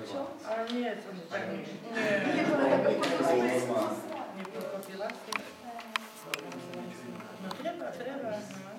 Čo? Ale nie, to tak nie. Nepochopila si? No treba, no.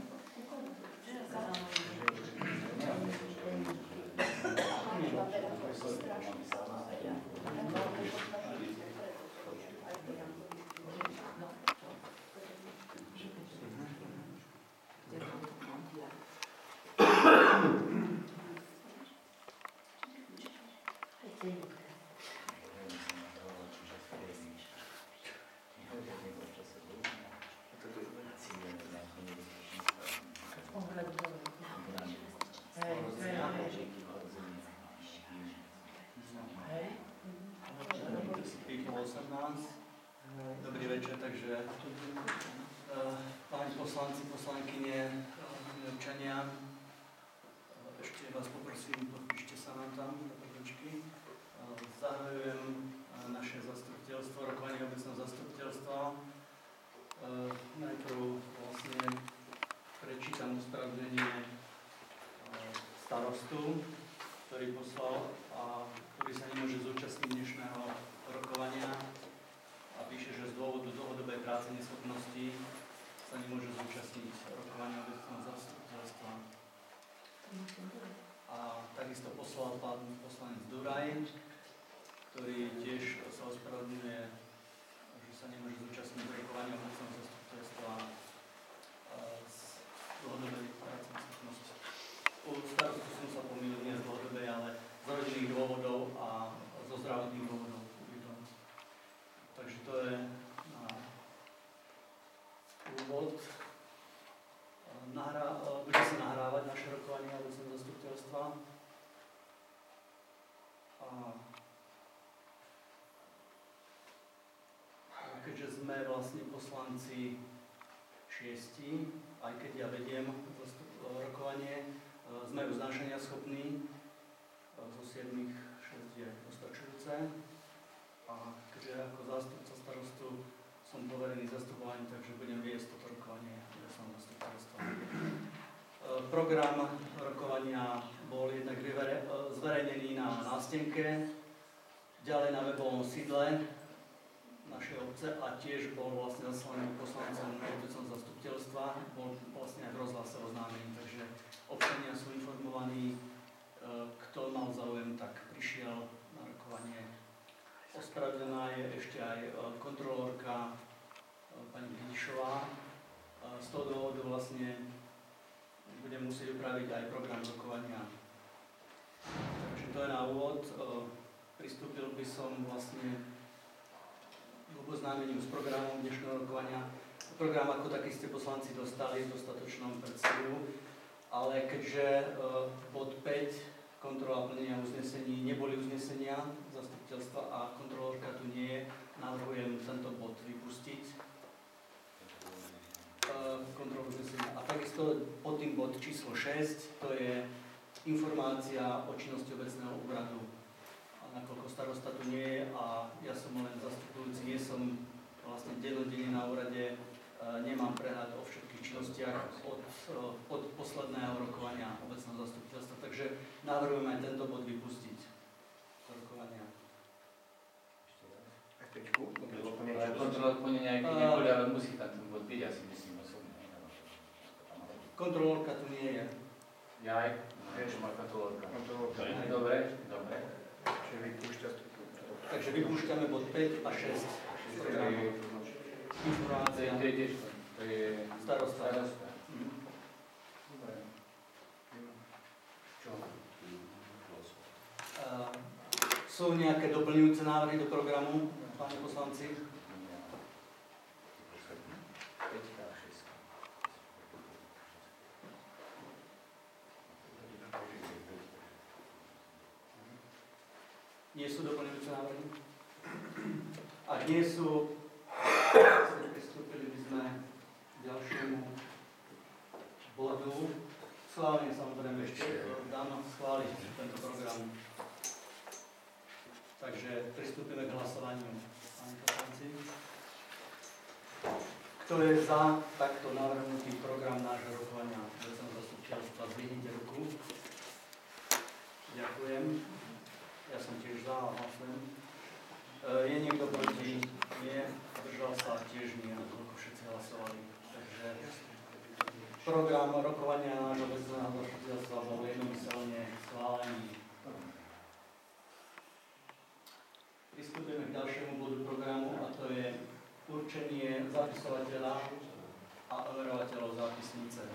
Dobrý večer, takže páni poslanci, poslankyne, občania, ešte vás poprosím, podpíšte sa nám tam do prvočky. Zahajujem naše zastupiteľstvo, rokovanie obecného zastupiteľstva. Najprv vlastne prečítam ospravedlnenie starostu, ktorý poslal a ktorý sa nemôže zúčastniť dnešného rokovania a píše, že z dôvodu dlhodobej práce neschopnosti sa nemôže zúčastniť rokovania obecného zastupiteľstva. A takisto poslal pán poslanec Duraj, ktorý tiež sa ospravedlňuje, že sa nemôže zúčastniť rokovania obecného zastupiteľstva z dlhodobej práce neschopnosti. U starostu som sa pomýlil nie z dlhodobej, ale z rodinných dôvodov a zo zdravotných dôvodov. Takže to je na úvod. Bude sa nahrávať naše rokovanie obecného zastupiteľstva. A keďže sme vlastne poslanci 6, aj keď ja vediem rokovanie, sme uznášania schopní, zo 7 6 je dostačujúce. A keďže ako zástupca starostu som poverený zastupovaním, takže budem viesť toto rokovanie obecného zastupiteľstva. Program rokovania bol jednak zverejnený na nástenke, ďalej na webovom sídle našej obce a tiež bol vlastne zaslaný poslancom obecného zastupiteľstva, bol vlastne aj v rozhlase oznámený, takže občania sú informovaní, kto mal záujem, tak prišiel na rokovanie. Ospravedlená je ešte aj kontrolórka pani Glišová. Z toho dôvodu vlastne budem musieť upraviť aj program rokovania. Takže to je na úvod. Pristúpil by som vlastne k oboznámeniu s programom dnešného rokovania. Program ako taký ste poslanci dostali v dostatočnom predstihu, ale keďže bod 5 kontrola plnenia uznesení, neboli uznesenia zastupiteľstva a kontrolórka tu nie je, navrhujem tento bod vypustiť. Kontrolu uznesenia. A takisto pod tým bod číslo 6, to je informácia o činnosti obecného úradu. A nakoľko starosta tu nie je a ja som len zastupujúci, nie som vlastne dennodenne na úrade, nemám prehľad o všetkých činnostiach od posledného rokovania obecného zastupiteľstva, takže navrhujem aj tento bod vypustiť z rokovania. Kontrola plnenia aj keď neboli, ale musí tam ten bod byť, ja si myslím osobne. Kontrolórka tu nie je. Ja aj? Čo má kontrolórka? Dobre. Čiže vypúšťa Takže vypúšťame bod 5 a 6. Informácia. To je starosta. Dobre. Čo? Sú nejaké doplňujúce návrhy do programu, páni poslanci? Nie sú doplňujúce návrhy? Ak nie sú, pristúpili by sme k ďalšiemu bodu. Schválenie samozrejme ešte dám schváliť tento program. Takže pristúpime k hlasovaniu. Páni poslanci, kto je za takto navrhnutý Ďakujem. Ja som tiež za a hlasujem. Je niekto proti? Nie. Zdržal sa tiež nie, ako všetci hlasovali. Takže program rokovania nášho obecného zastupiteľstva bol jednomyselne schválený. Pristupujeme k ďalšiemu bodu programu a to je určenie zapisovateľa a overovateľov zápisnice.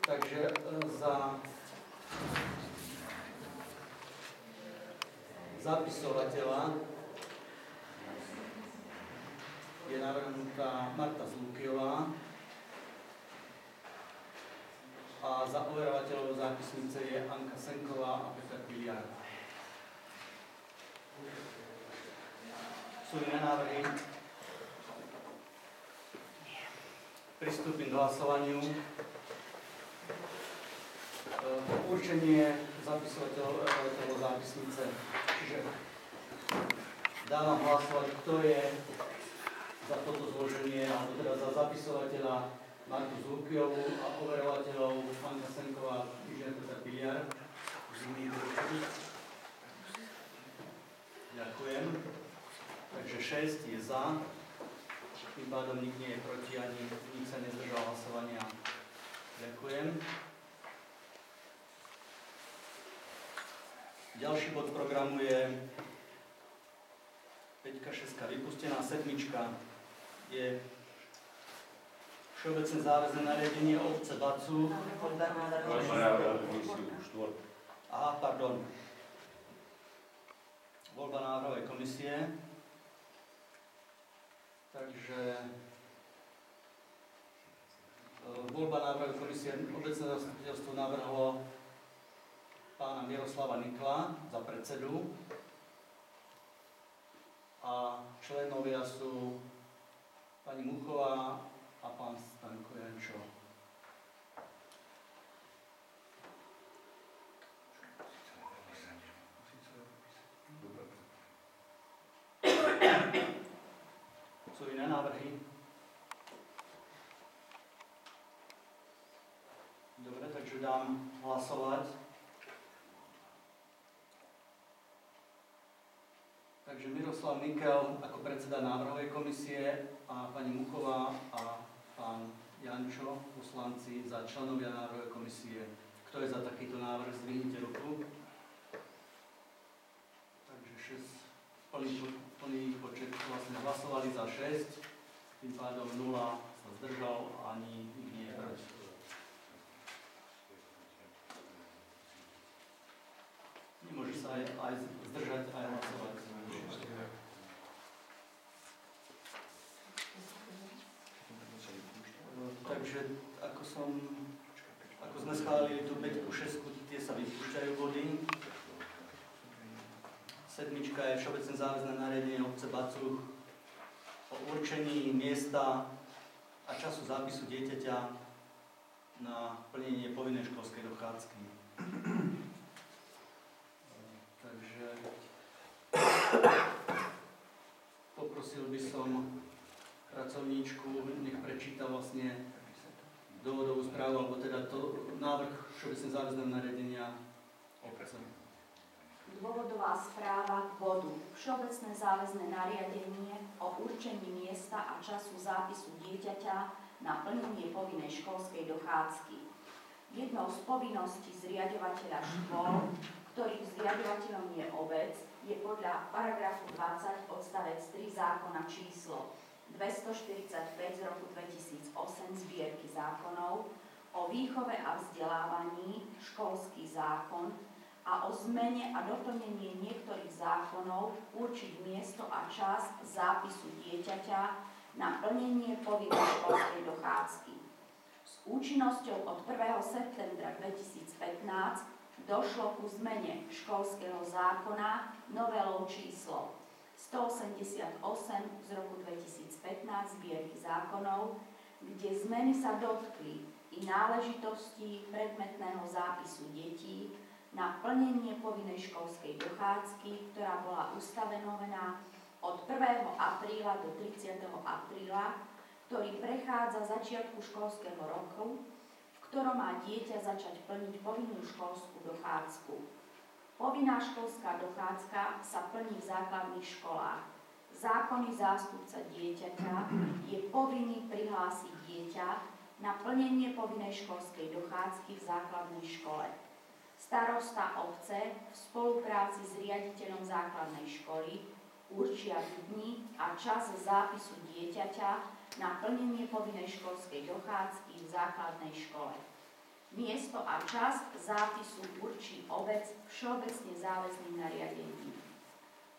Takže za zapisovateľa je navrhnutá Marta Zlukiová a za overovateľov zápisnice je Anka Senková a Peter Piliar. Sú iné návrhy? Pristúpim k hlasovaniu. Určenie zapisovateľov zápisnice. Čiže dávam hlasovať, kto je za toto zloženie, alebo teda za zapisovateľa Martu Zlukiovú a overovateľov Anka Senková a Peter Piliar. Ďakujem. Takže 6 je za. Tým pádom nik nie je proti, ani nik sa nezdržal hlasovania. Ďakujem. Ďalší bod programu je 5, 6 vypustená, 7 je Všeobecné záväzné nariadenie obce Bacu. Aha, pardon. Voľba návrhovej komisie. Takže voľba návrhovej komisie obecné zastupiteľstvo navrhlo pána Miroslava Nikla za predsedu a členovia sú pani Muchová a pán Stanko Jančo. Sú iné návrhy? Dobre, takže dám hlasovať. Takže Miroslav Nikel ako predseda návrhovej komisie a pani Muchová a pán Jančo, poslanci za členovia návrhovej komisie. Kto je za takýto návrh? Zdvihnite ruku. Takže 6, plný počet vlastne hlasovali za 6, tým pádom 0 sa zdržal, ani nik nie je proti. Nemôže sa aj zdržať, aj hlasovať. Takže ako sme schválili tú 5, 6, tie sa vypúšťajú body. 7 je Všeobecné záväzné nariadenie obce Bacuch o určení miesta a času zápisu dieťaťa na plnenie povinnej školskej dochádzky. Takže poprosil by som pracovníčku, nech prečíta vlastne dôvodovú správu, alebo teda to návrh Všeobecné záväzného nariadenia obce. Dôvodová správa k bodu Všeobecné záväzné nariadenie o určení miesta a času zápisu dieťaťa na plnenie povinnej školskej dochádzky. Jednou z povinností zriaďovateľa škôl, ktorých zriaďovateľom je obec, je podľa paragrafu 20 odstavec 3 zákona číslo 245 z roku 2008 zbierky zákonov o výchove a vzdelávaní, školský zákon, a o zmene a doplnenie niektorých zákonov určiť miesto a čas zápisu dieťaťa na plnenie povinnej školskej dochádzky. S účinnosťou od 1. septembra 2015 došlo ku zmene školského zákona novelou číslo 188 z roku 2015 zbierky zákonov, kde zmeny sa dotkli i náležitostí predmetného zápisu detí na plnenie povinnej školskej dochádzky, ktorá bola ustanovená od 1. apríla do 30. apríla, ktorý prechádza začiatku školského roku, v ktorom má dieťa začať plniť povinnú školskú dochádzku. Povinná školská dochádzka sa plní v základných školách. Zákonný zástupca dieťaťa je povinný prihlásiť dieťa na plnenie povinnej školskej dochádzky v základnej škole. Starosta obce v spolupráci s riaditeľom základnej školy určia dni a čas zápisu dieťaťa na plnenie povinnej školskej dochádzky v základnej škole. Miesto a čas zápisu určí obec všeobecne záväzným nariadením.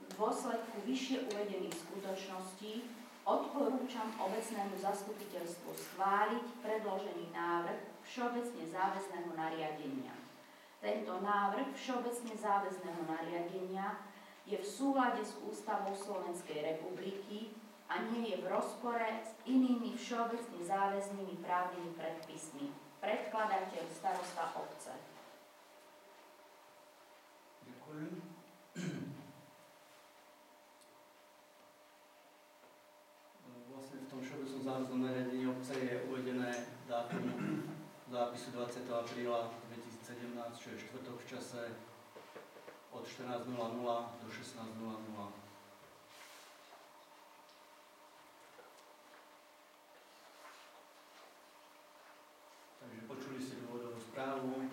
V dôsledku vyššie uvedených skutočností odporúčam obecnému zastupiteľstvu schváliť predložený návrh všeobecne záväzného nariadenia. Tento návrh všeobecne záväzného nariadenia je v súlade s Ústavou Slovenskej republiky a nie je v rozpore s inými všeobecne záväznými právnymi predpismi. Predkladateľ starosta obce. Ďakujem. Vlastne v tom všeobecnom záväznom nariadení obce je uvedené dátum zápisu 20. apríla 2017, čo je štvrtok v čase od 14:00 do 16:00. Takže počuli ste dôvodovú správu,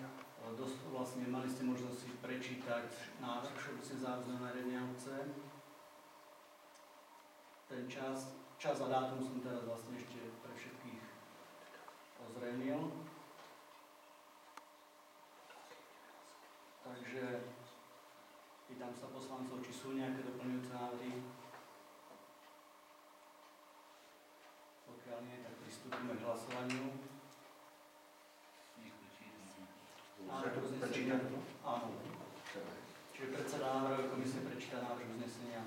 vlastne mali ste možnosť si prečítať návrh všeobecne záväzného nariadenia obce. Ten čas a dátum som teraz vlastne ešte pre všetkých ozrejmil. Takže pýtam sa poslancov, či sú nejaké doplňujúce návrhy. Pokiaľ nie, tak pristúpime k hlasovaniu. Áno. Čiže predseda návrhovej komisie prečíta návrh uznesenia.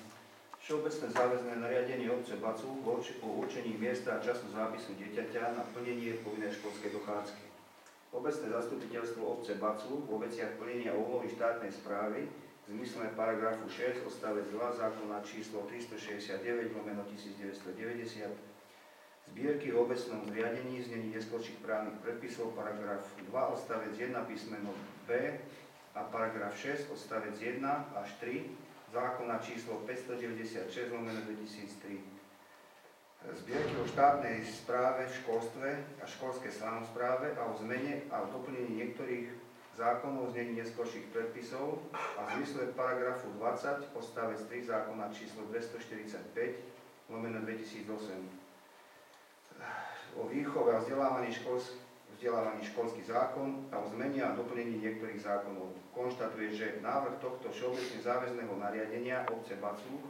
Všeobecné záväzné nariadenie obce Bacúch o určení miesta a času zápisu dieťaťa na plnenie povinnej školskej dochádzky. Obecné zastupiteľstvo obce Bacúch vo veciach plnenia úlohy štátnej správy v zmysle paragrafu 6 odstavec 2 zákona číslo 369/1990 zbierky o obecnom zriadení znení neskorších právnych predpisov paragraf 2 odstavec 1 písmeno B a paragraf 6 odstavec 1 až 3 zákona číslo 596/2003. Zbierky o štátnej správe v školstve a školskej samospráve a o zmene a o doplnení niektorých zákonov znení neskorších predpisov a v zmysle paragrafu 20 odstavec 3 zákona číslo 245/2008 o výchove a vzdelávaní školský zákon a o zmene a doplnení niektorých zákonov. Konštatuje, že návrh tohto všeobecne záväzného nariadenia obce Bacúch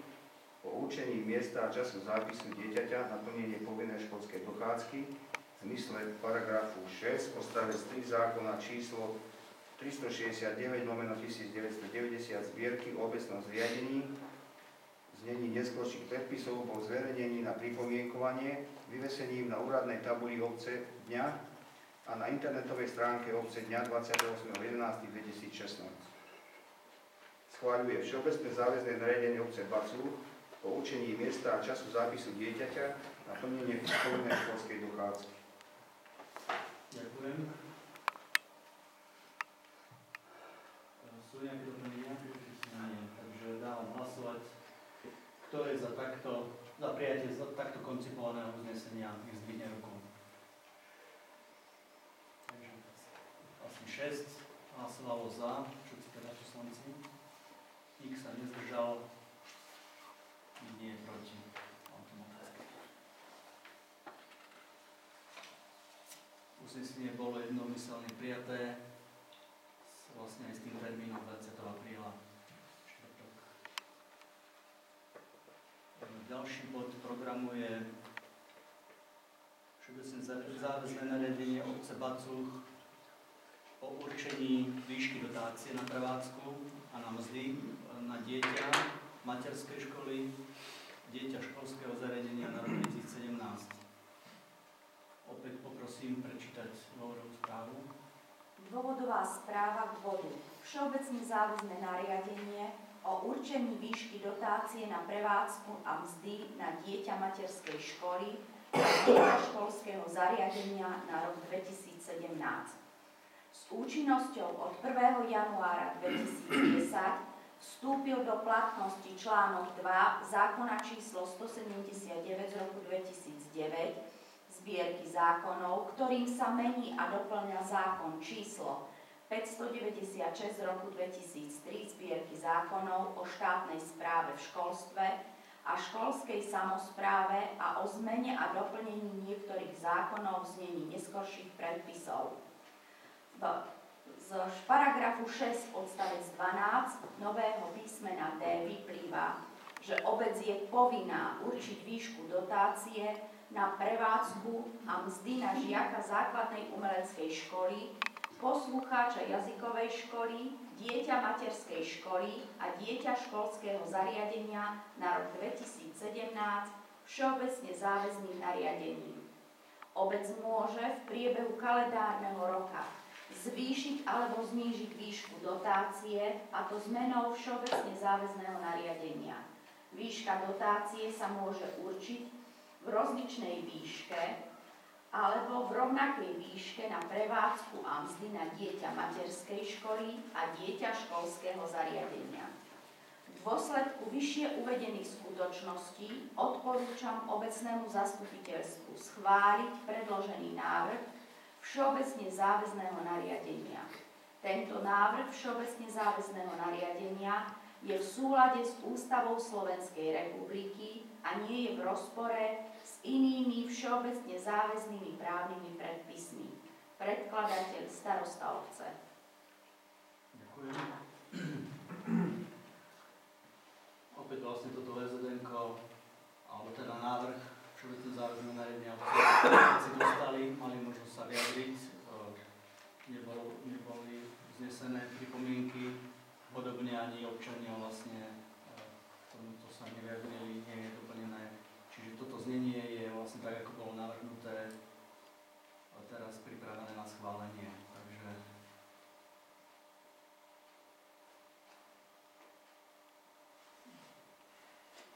o určení miesta a času zápisu dieťaťa na plnenie povinnej školskej dochádzky v zmysle paragrafu 6 odstavec 3 zákona číslo 369/1990 zbierky o obecnom zriadení znení neskorších predpisov bol zverejnený na pripomienkovanie vyvesením na úradnej tabuli obce dňa a na internetovej stránke obce dňa 28.11.2016. Schváľuje všeobecné záväzné nariadenie obce Bacúch o určení miesta a času zápisu dieťaťa na plnenie povinnej školskej dochádzky. Ďakujem. Sú nejaké doplnenia? Nie. Takže dávam hlasovať. Kto je za prijatie takto koncipovaného uznesenia, nech zdvihne ruku. Takže asi 6 hlasovalo za, všetci teda poslanci. Nik sa nezdržal, nik nie je proti. Uznesenie bolo jednomyselne prijaté vlastne aj s tým termínom 20. apríla. Ďalší bod programu je všeobecne záväzné nariadenie obce Bacúch o určení výšky dotácie na prevádzku a na mzdy na dieťa materskej školy, dieťa školského zariadenia na rok 2017. Opäť poprosím prečítať dôvodovú správu. Dôvodová správa k bodu. Všeobecne záväzné nariadenie o určení výšky dotácie na prevádzku a mzdy na dieťa materskej školy, školského zariadenia na rok 2017. S účinnosťou od 1. januára 2010 vstúpil do platnosti článok 2 zákona číslo 179 z roku 2009 zbierky zákonov, ktorým sa mení a doplňa zákon číslo 596 z roku 2003 zbierky zákonov o štátnej správe v školstve a školskej samospráve a o zmene a doplnení niektorých zákonov v znení neskorších predpisov. Z paragrafu 6 odstavec 12 nového písmena D vyplýva, že obec je povinná určiť výšku dotácie na prevádzku a mzdy na žiaka základnej umeleckej školy, poslucháča jazykovej školy, dieťa materskej školy a dieťa školského zariadenia na rok 2017 všeobecne záväzným nariadením. Obec môže v priebehu kalendárneho roka zvýšiť alebo znížiť výšku dotácie, a to zmenou všeobecne záväzného nariadenia. Výška dotácie sa môže určiť v rozličnej výške alebo v rovnakej výške na prevádzku a mzdy na dieťa materskej školy a dieťa školského zariadenia. V dôsledku vyššie uvedených skutočností odporúčam obecnému zastupiteľstvu schváliť predložený návrh všeobecne záväzného nariadenia. Tento návrh všeobecne záväzného nariadenia je v súlade s Ústavou Slovenskej republiky a nie je v rozpore s inými všeobecne záväznými právnymi predpismi. Predkladateľ starosta obce. Ďakujem. Opäť vlastne toto VZN-ko, alebo teda návrh všeobecne záväzného nariadenia si dostali, mali možnosť sa vyjadriť, neboli vznesené pripomienky, podobne ani občania vlastne tomuto sa nevyjadrili, nie je doplnené. Čiže toto znenie je vlastne tak, ako bolo navrhnuté a teraz pripravené na schválenie. Takže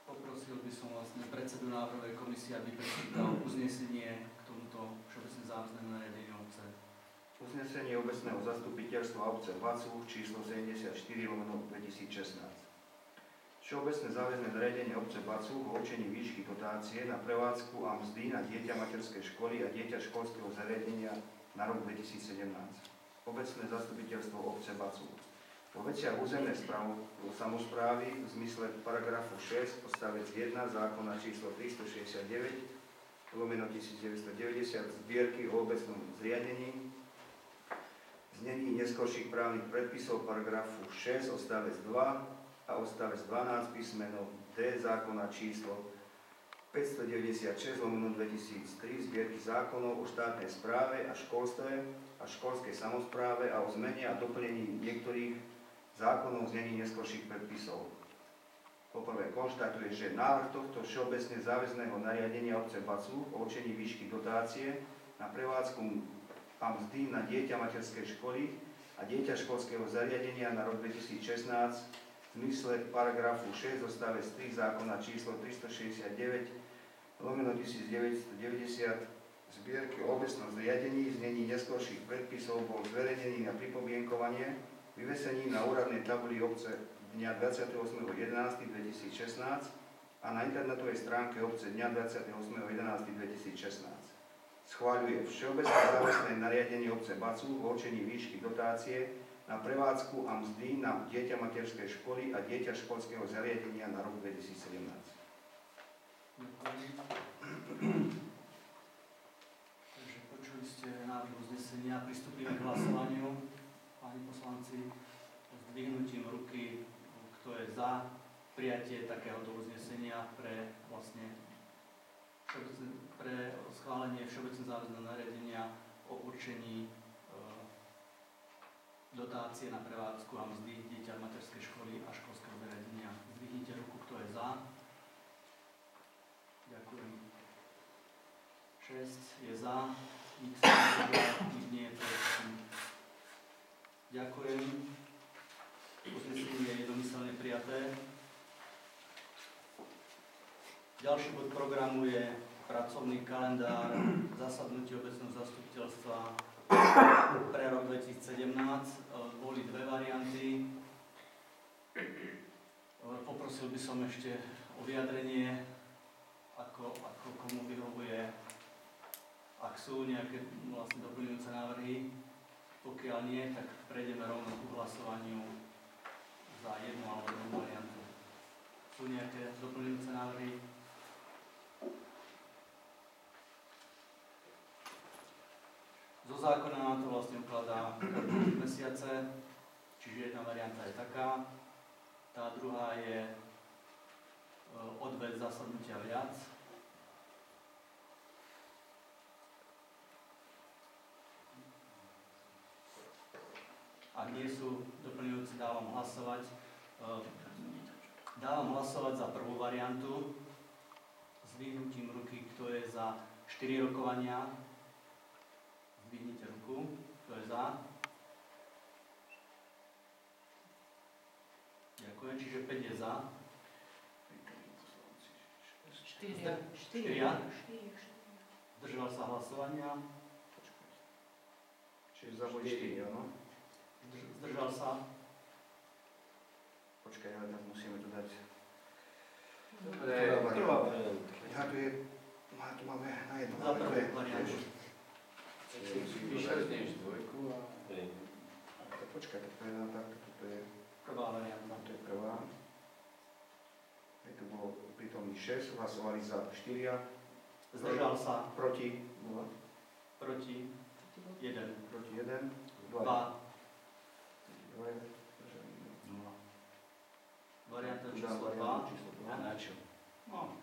poprosil by som vlastne predsedu návrhovej komisie, aby prečítal uznesenie k tomuto všeobecne záväznému nariadeniu obce. Uznesenie obecného zastupiteľstva obce Vacúch číslo 74/2016. Všeobecné záväzné nariadenie obce Vacúch o určení výšky dotácie na prevádzku a mzdy na dieťa materskej školy a dieťa školského zariadenia na rok 2017. Obecné zastupiteľstvo obce Vacúch. Vo veciach územnej samosprávy v zmysle paragrafu 6 odstavec 1 zákona číslo 365/1990 zbierky o obecnom zriadení, znení neskorších právnych predpisov paragrafu 6 odstavec 2 a odstavec 12 písmeno D zákona číslo 596/2003 zbierky zákonov o štátnej správe a školstve a školskej samospráve a o zmene a doplnení niektorých zákonov znení neskorších predpisov. Poprvé konštatuje, že návrh tohto všeobecne záväzného nariadenia obce Vacúch o určení výšky dotácie na prevádzku a mzdy na dieťa materskej školy a dieťa školského zariadenia na rok 2016 v zmysle paragrafu 6 odstavec 3 zákona číslo 369/1990 zbierky o obecnom zriadení znení neskorších predpisov bol zverejnený na pripomienkovanie vyvesením na úradnej tabuli obce dňa 28.11.2016 a na internetovej stránke obce dňa 28.11.2016. Schváľuje všeobecné záväzné nariadenie obce Vacúch o určení výšky dotácie na prevádzku a mzdy na dieťa materskej školy a dieťa školského zariadenia na rok 2017. Takže počuli ste návrh uznesenia, pristúpime k hlasovaniu. Páni poslanci, s dvihnutím ruky, kto je za prijatie takéhoto uznesenia pre schválenie všeobecne záväzného nariadenia o určení dotácie na prevádzku a mzdy dieťa materskej školy a školského zariadenia. Zdvihnite ruku, kto je za. Ďakujem. 6 je za, nik sa nezdržal, nik nie je proti. Ďakujem. Uznesenie je jednomyselne prijaté. Ďalší bod programu je pracovný kalendár zasadnutí obecného zastupiteľstva pre rok 2017. Boli dve varianty. Poprosil by som ešte o vyjadrenie, ako komu vyhovuje, ak sú nejaké vlastne doplňujúce návrhy. Pokiaľ nie, tak prejdeme rovno k hlasovaniu za jednu alebo druhú variantu. Sú nejaké doplňujúce návrhy? Zo zákona nám to vlastne ukladá mesiace, čiže jedna varianta je taká. Tá druhá je odved zasadnutia viac. Ak nie sú doplňujúci, dávam hlasovať. Dávam hlasovať za prvú variantu s vyhnutím ruky, kto je za 4 rokovania. Zdvihnite ruku, kto je za. Ďakujem, čiže 5 je za. 4. Zdržal sa hlasovania. Čiže za boj 4, áno? Zdržal sa. Počkaj, ale tak musíme to dať. Prvá varianta. Ja tu máme na jednu. Za prvú variantu. Vyšli než dvojku a... Počkaj, tak to je takto, toto je Prvá varianta. to je prvá. Tu bolo prítomných 6, hlasovali za 4. Zdržal sa. Proti 0. Proti 1. Proti 1. 2. 2. Varianta číslo 2. Číslo 2. A na čo? No,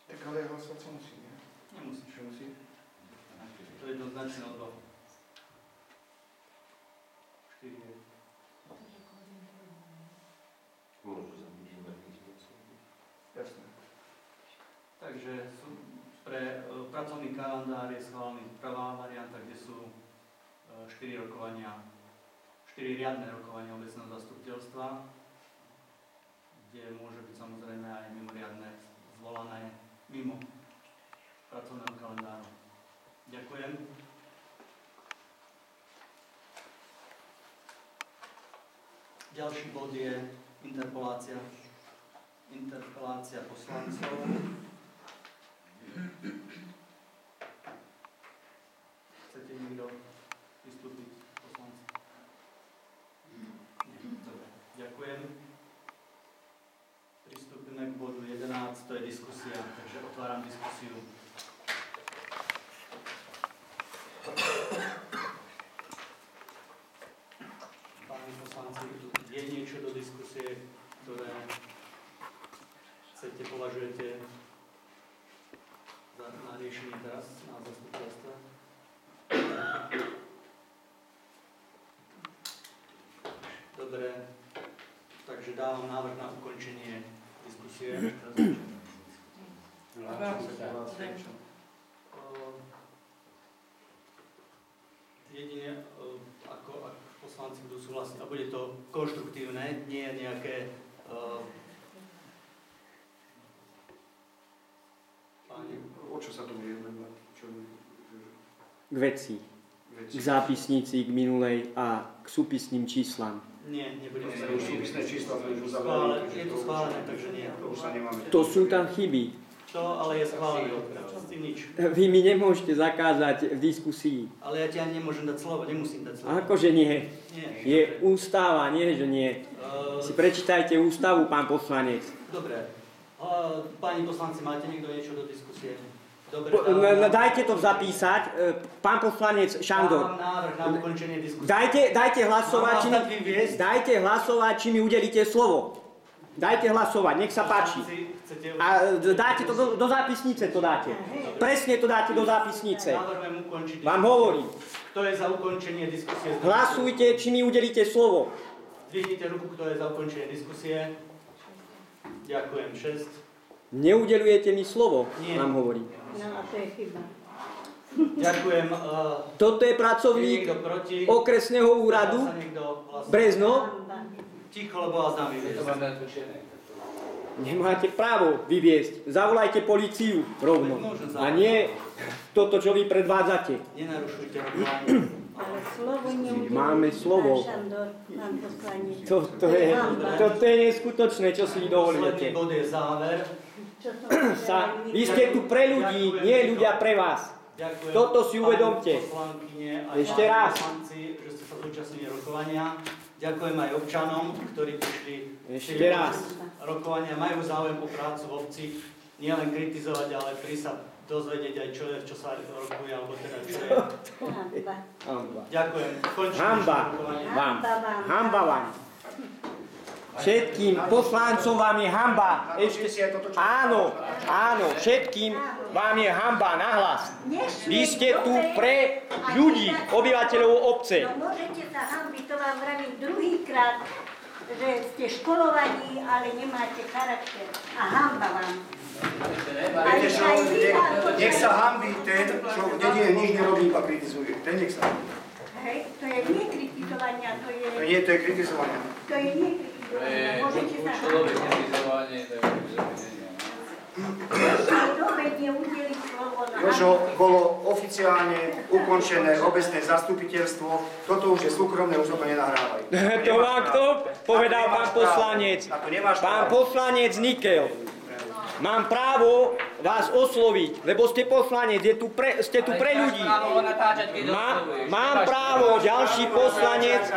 Tak ale hlasovať sa musí, nie? nemusíš. Čo musí? To je jednoznačný odvod. 4 je. Môžu zabudiť veľkých spôsobov. Jasné. Takže pre pracovný kalendár je schválený prvá varianta, kde sú 4 rokovania, 4 riadne rokovania obecného zastupiteľstva, kde môže byť samozrejme aj mimoriadne zvolané mimo pracovného kalendáru. Ďakujem. Ďalší bod je interpelácia poslancov. Chcete niekto vystúpiť, poslanci? Nie. Dobre. Ďakujem. Pristúpime k bodu 11, to je diskusia, takže otváram diskusiu. Páni poslanci, je niečo do diskusie, ktoré považujete na riešenie teraz na zastupiteľstve? Dobre, takže dávam návrh na ukončenie diskusie. Jedine, ako poslanci budú súhlasiť, a bude to konštruktívne, nie nejaké O čo sa tu bude? K veci, k zápisnici, k minulej a k súpisným číslam. Nie, nebudeme sa Už súpisné čísla sme už schválené, uzavreli. je to schválené, takže nie. To už sa nemáme. To sú tam chyby. To ale je schválené, s tým nič. Vy mi nemôžete zakázať v diskusii. Ale ja ti ani nemôžem dať slovo, nemusím dať slovo. Akože nie. Nie. Je ústava, nie že nie. Si prečítajte ústavu, pán poslanec. Dobre. Páni poslanci, máte niekto niečo do diskusie? Dobre. Dajte to zapísať. Pán poslanec Šandor. Dávam návrh na ukončenie diskusie. Dajte hlasovať, či mi udelíte slovo. Dajte hlasovať, nech sa páči. A dáte to do zápisnice, to dáte. Presne to dáte do zápisnice. Navrhujem ukončiť diskusiu. Vám hovorím. Kto je za ukončenie diskusie? Hlasujte, či mi udelíte slovo. Zdvihnite ruku, kto je za ukončenie diskusie. Ďakujem, 6. Neudeľujete mi slovo, Nie. vám hovorím. No a to je chyba. Ďakujem. Toto je Je pracovník niekto proti? okresného úradu Sa niekto hlasuje? Brezno. Ticho, lebo vás dám Je to vyviesť. mám natočené. Nemáte právo vyviesť. Zavolajte políciu rovno. A nie toto, čo vy predvádzate. Nenarušujte rokovanie. Ale slovo neudelí. Máme slovo. Pán Šandor, pán poslanec. Toto je neskutočné, čo si Posledný dovolíte. bod je záver. Čo som Vy ste tu pre ľudí, nie ľudia pre vás. Ďakujem Toto si uvedomte. pani poslankyne aj Ešte páni raz. poslanci, že ste sa zúčastnili rokovania. Ďakujem aj občanom, ktorí prišli Ešte raz. rokovania, majú záujem o prácu v obci, nielen kritizovať, ale prísť sa dozvedieť aj čo sa rokuje, alebo teda čo je. Hamba. Ďakujem. Končím Hamba rokovanie. vám. Hamba vám. Všetkým poslancom vám je hamba. Áno, všetkým vám je hamba nahlas. Vy ste tu pre ľudí, obyvateľov obce. No môžete sa hambiť, to vám vravím druhýkrát, že ste školovaní, ale nemáte charakter. A hamba vám. Nech sa hambí ten, čo v dedine nič nerobí, iba kritizuje. Ten nech sa hambí. Hej, to je nie kritizovania, to je... Nie, to je kritizovanie. To je nie kritizovania. Môžete sa Človek hambiť. kritizovanie, to je Jožo, bolo oficiálne ukončené obecné zastupiteľstvo. Toto už je súkromné, už to nenahrávaj. To vám kto povedal, pán poslanec? Pán poslanec Nikel. Mám právo vás osloviť, lebo ste poslanec, ste tu pre ľudí. Mám právo, ďalší poslanec.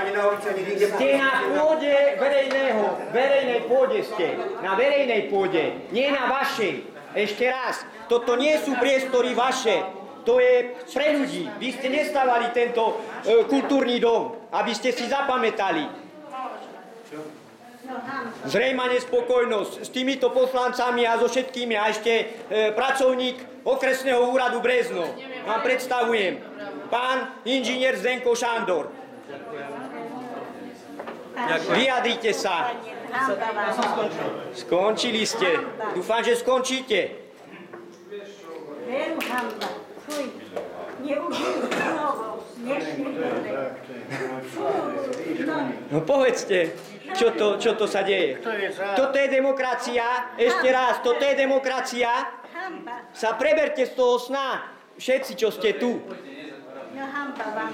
Ste na pôde verejnej pôde ste. Na verejnej pôde, nie na vašej. Ešte raz, toto nie sú priestory vaše. To je pre ľudí. Vy ste nestavali tento kultúrny dom, aby ste si zapamätali. Zrejma nespokojnosť s týmito poslancami a so všetkými a ešte pracovník okresného úradu Brezno. Vám predstavujem. Pán inžinier Zdenko Šandor. Vyjadrite sa. Skončili ste. Dúfam, že skončíte. Veru hamba. Fuj. Neužijú slovo. No povedzte, čo to sa deje. Toto je demokracia. Ešte raz, toto je demokracia. Sa preberte z toho sna. Všetci, čo ste tu. No hamba vám.